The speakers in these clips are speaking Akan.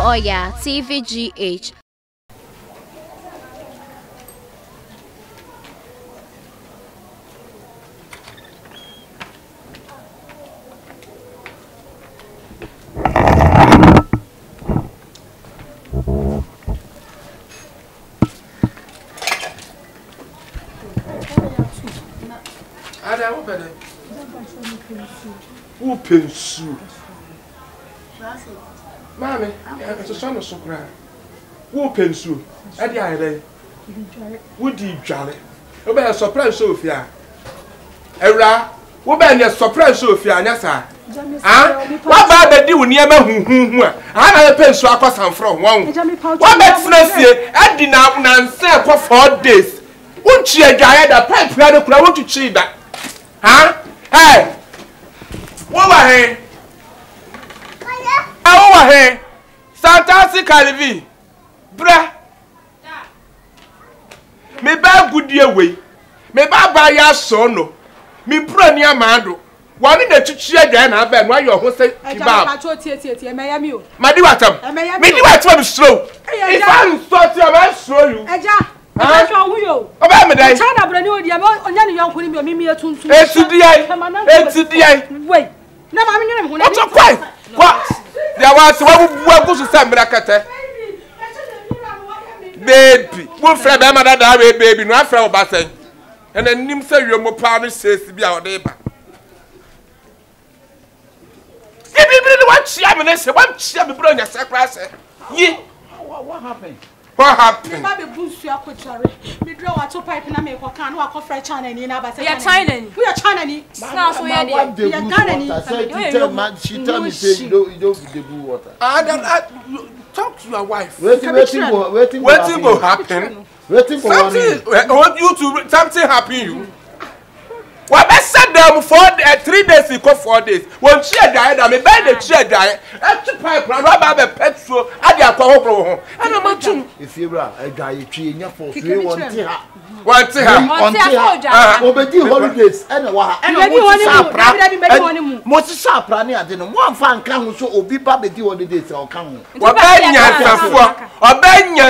Oya TVGH. Ada wo pede. Wo pensu. Mami, ya ka so no so kra. Wo pensu. Ade ayere. Wo di dware. Wo be surprise so ofia. Ewra, wo be ne surprise so ofia anya sa. Ah? Wa ba be di wo niam huhuhu a. Ana ye pensu akosanfro won. Wa be tnasie adi na nse ko 4 days. Unchi adwaye da pipe ya de kura wo twitwi da. Huh? Hey! What was he? What was he? Santansi Calivi. Bra. Me ba goodie way. Me ba ya sono. Me bro ni amado. One de chichi agya na ba no ayo ho say kebab. Madi watam. Me di watam slow. If I'm sorry I show you. Eja. I show you. Oba me dai. China brani odi am onya ne yonkoni mi o mimi etuntu. Etudie. Wait. Na ma menwene me ho na. Oto kwai. Kwa. There was one who go to Sambra Kate. Baby. Wo fra be ma dada we baby no afra obasen. And then nim say you mo pa no says bi a ode ba. Baby what chia me say what chia me bro nya sakra say. Yi. What happened? What happened? Baby boost you akotware. Me draw water pipe na me ko kan wa ko fra China ni na ba say. Ya China ni. We are China ni. Now so ya dey. Ya Ghana ni. She tell me say you don't the blue water. Talk to your wife. Waiting go happen. Waiting for Something happen you. Well, I said them 3 days, you go 4 days. When she died, I mean, by the chair died, and to pipe, and rubber petrol, and the alcohol. And I'm not too. If you are a guy, you treat your for 3 1 What to have? Obedi holidays, and what? And most sharp running at the one fan can so obi babedi holidays or come. What Benya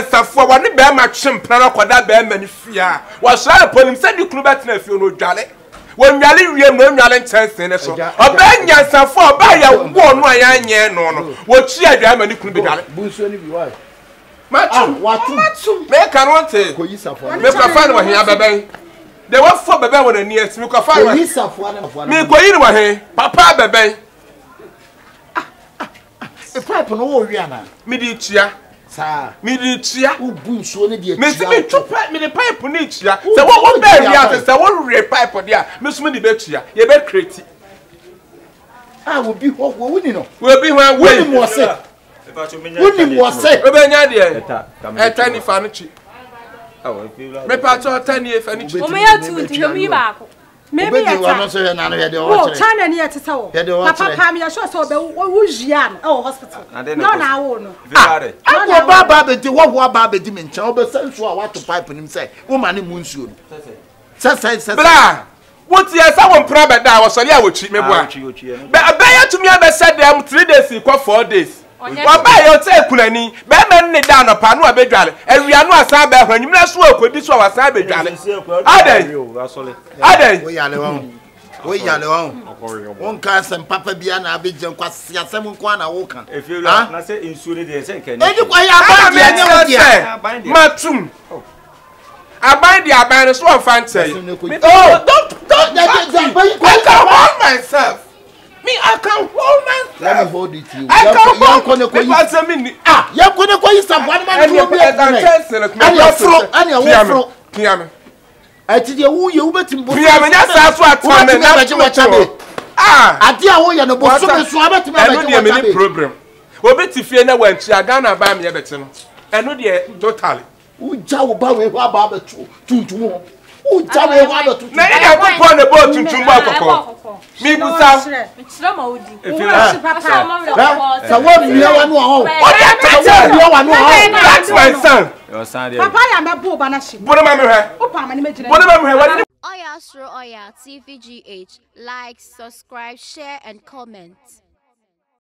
Safwa, what the bear match plan or that bear many fear. Was I upon him said you could bet if you know Jolly? When Yali when Yalan chance in a so. Benya Safwa, buy a 1 year no. What she had many could be done. Bush, what make I want to make a fan of here, baby. There were 4 baby when near Smika Fire. Me go in way, Papa baby. A pipe on all Rihanna. Midicia, sir. Midicia, who boots only the Miss me to pipe me the pipe on each year. So what bear the other? One ray pipe on there. Miss Minnie Bettia, you bet crazy. I will be what we know. We'll be when William was sick. William was sick. Rebellion, a tiny furniture. Me part of 10 years furniture. Maybe I was not China near to tell. Papa, me sure so who's Yan or hospital. No, now. I go Baba to what Baba Dimin Chober sends for what to pipe him say. Woman in Moonsoon. Blah. What's the someone private that was a would cheat me? But I bear to me, I said them 3 days, you 4 days. What by your take, Kunani? Bearman down upon what bedral, and we are not Sabbath when you must work with this one was Sabbath. Are they? We are alone. One cast and Papa Biana Abidjan Quasia 7 Kwana Wokan. If you are say insulted the second, Matum. I bind the abandoned so fancy. Oh, don't, I can hold myself. Me, I can hold myself. Let me hold it to you. I can hold myself. Ah, you're going to call you some one man. And you're I tell you, you bet him. That's what I dear, we are no boss. Program. Well, Betty Fiona went to Ghana by me, Everton. And no, dear, totally. Who jowl about the two. Who tell me what to make upon the boat to Tumbaco. Me, that's my son. Papa, I'm a boo banashi. What am I? Oya TVGH. Like, subscribe, share, and comment.